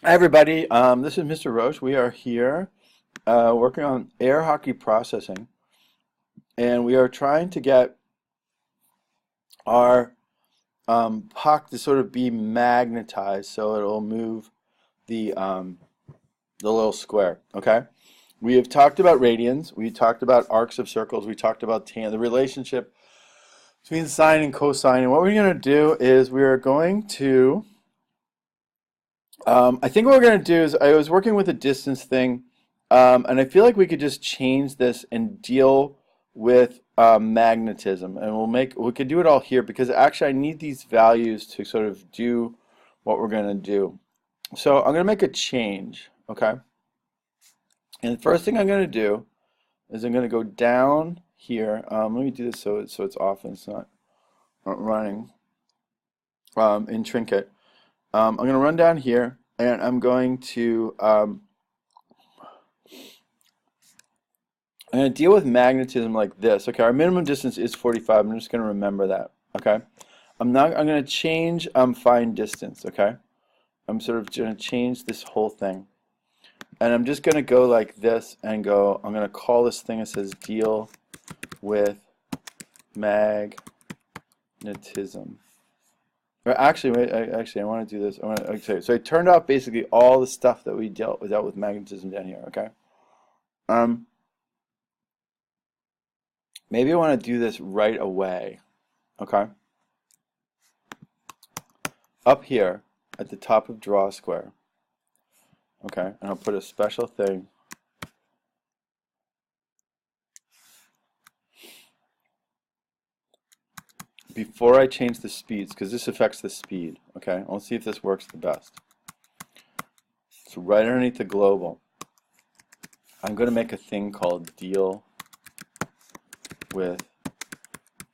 Hi everybody, this is Mr. Roche. We are here working on air hockey processing, and we are trying to get our puck to sort of be magnetized so it'll move the little square. Okay, we have talked about radians, we talked about arcs of circles, we talked about tan, the relationship between sine and cosine, and what we're going to do is we are going to I think what we're going to do is I was working with a distance thing, and I feel like we could just change this and deal with magnetism, and we could do it all here because actually I need these values to sort of do what we're going to do. So I'm going to make a change, okay? And the first thing I'm going to do is I'm going to go down here. Let me do this so it's off and it's not running in Trinket. I'm going to run down here, and I'm going to deal with magnetism like this. Okay, our minimum distance is 45. I'm just going to remember that. Okay, I'm going to change find distance. Okay, I'm sort of going to change this whole thing, and I'm just going to go like this and go. I'm going to call this thing that says deal with magnetism. Or actually, wait, I want to do this. Okay, so I turned off basically all the stuff that we dealt with magnetism down here. Okay. Um, Maybe I want to do this right away. Okay. Up here at the top of draw square. Okay, and I'll put a special thing. Before I change the speeds, because this affects the speed. Okay, I'll see if this works the best. So right underneath the global, I'm going to make a thing called deal with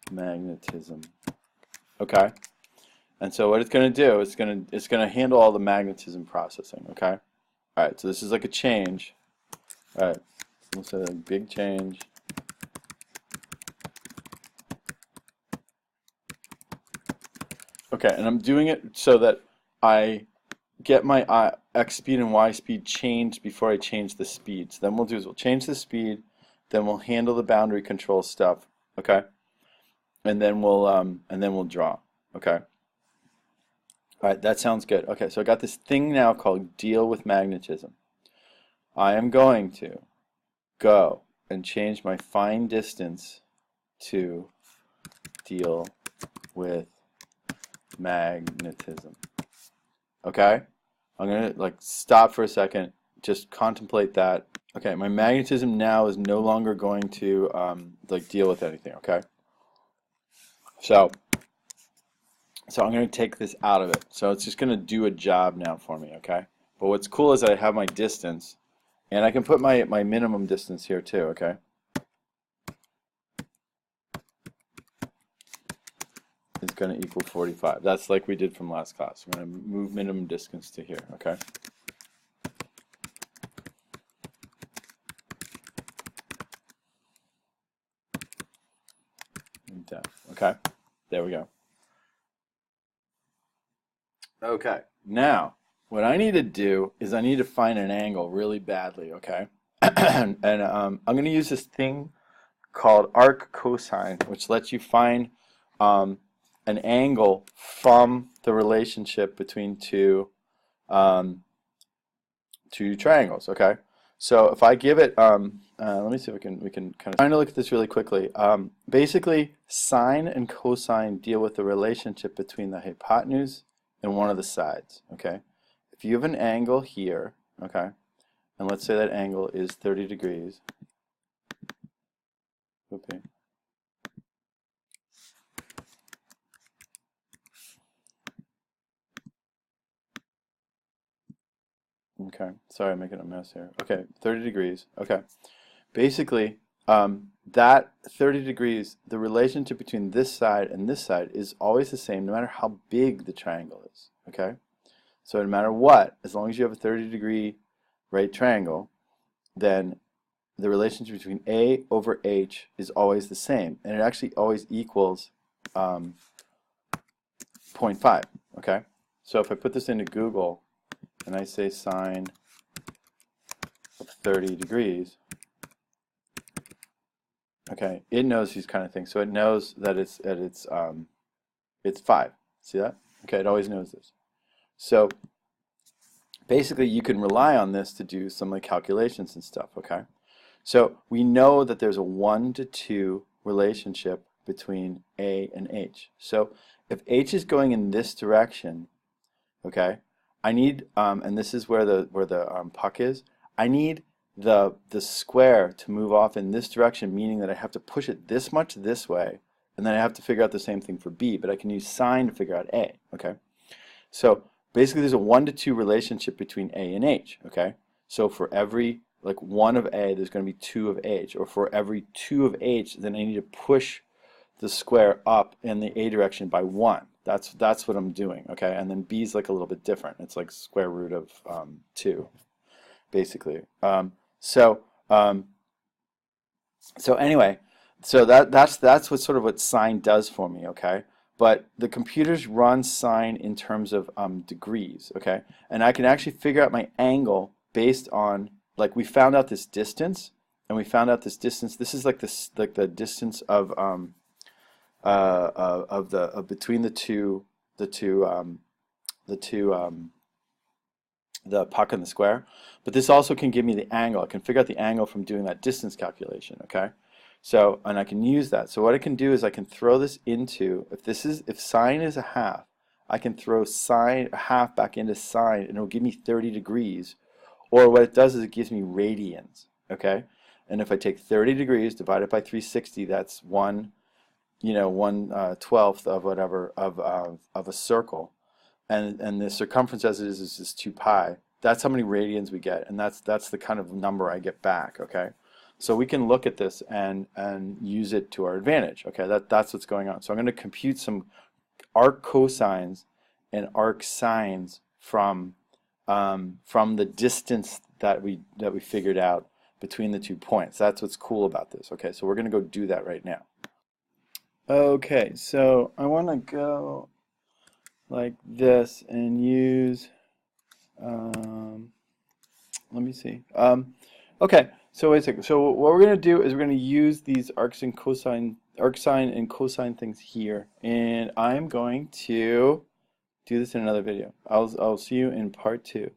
magnetism. Okay, and so what it's going to do is it's going to handle all the magnetism processing. Okay, all right. So this is like a change. All right, let's say a big change. Okay, and I'm doing it so that I get my x speed and y speed changed before I change the speed. So then we'll change the speed, then we'll handle the boundary control stuff, okay? And then we'll draw, okay? All right, that sounds good. Okay, so I got this thing now called deal with magnetism. I am going to go and change my find distance to deal with magnetism. Okay? I'm gonna like stop for a second, just contemplate that. Okay, my magnetism now is no longer going to like deal with anything. Okay, so I'm gonna take this out of it. So it's just gonna do a job now for me. Okay, but what's cool is that I have my distance, and I can put my minimum distance here too. Okay. Is going to equal 45. That's like we did from last class. We're going to move minimum distance to here, okay? And down. Okay, there we go. Okay, now what I need to do is I need to find an angle really badly, okay? and I'm going to use this thing called arc cosine, which lets you find an angle from the relationship between um, two triangles. Okay, so if I give it, let me see if we can kind of trying to look at this really quickly. Basically, sine and cosine deal with the relationship between the hypotenuse and one of the sides. Okay, if you have an angle here, okay, and let's say that angle is 30 degrees. Okay. Okay, sorry, I'm making a mess here. Okay, 30 degrees. Okay, basically, that 30 degrees, the relationship between this side and this side is always the same no matter how big the triangle is. Okay, so no matter what, as long as you have a 30-degree right triangle, then the relationship between A over H is always the same, and it actually always equals 0.5. Okay, so if I put this into Google, and I say sine of 30 degrees, okay, it knows these kind of things. So it knows that it's 5. See that? Okay, it always knows this. So basically you can rely on this to do some like calculations and stuff, okay? So we know that there's a 1 to 2 relationship between A and H. So if H is going in this direction, okay, I need, and this is where the puck is, I need the square to move off in this direction, meaning that I have to push it this much this way, and then I have to figure out the same thing for B, but I can use sine to figure out A, okay? So basically there's a 1 to 2 relationship between A and H, okay? So for every like 1 of A, there's going to be 2 of H, or for every 2 of H, then I need to push the square up in the A direction by 1. That's what I'm doing, okay? And then B is like a little bit different. It's like square root of 2, basically. So anyway, so that's what sort of what sine does for me, okay? But the computers run sine in terms of degrees, okay? And I can actually figure out my angle based on, like, we found out this distance, and we found out this distance. This is like this, like the distance of between the puck and the square. But this also can give me the angle. I can figure out the angle from doing that distance calculation, okay? So, and I can use that. So what I can do is I can throw this into, if sine is a half, I can throw sine a half back into sine, and it'll give me 30 degrees. Or what it does is it gives me radians, okay? And if I take 30 degrees divided by 360, that's 1/12 of whatever of a circle, and the circumference as it is just 2 pi. That's how many radians we get, and that's the kind of number I get back, okay? So we can look at this and use it to our advantage, okay? That's what's going on. So I'm going to compute some arc cosines and arc sines from the distance that we figured out between the 2 points. That's what's cool about this, okay? So we're going to go do that right now. Okay, so I want to go like this and use, let me see. Okay, so wait a second. So what we're going to do is we're going to use these arc sine and cosine things here, and I'm going to do this in another video. I'll see you in part 2.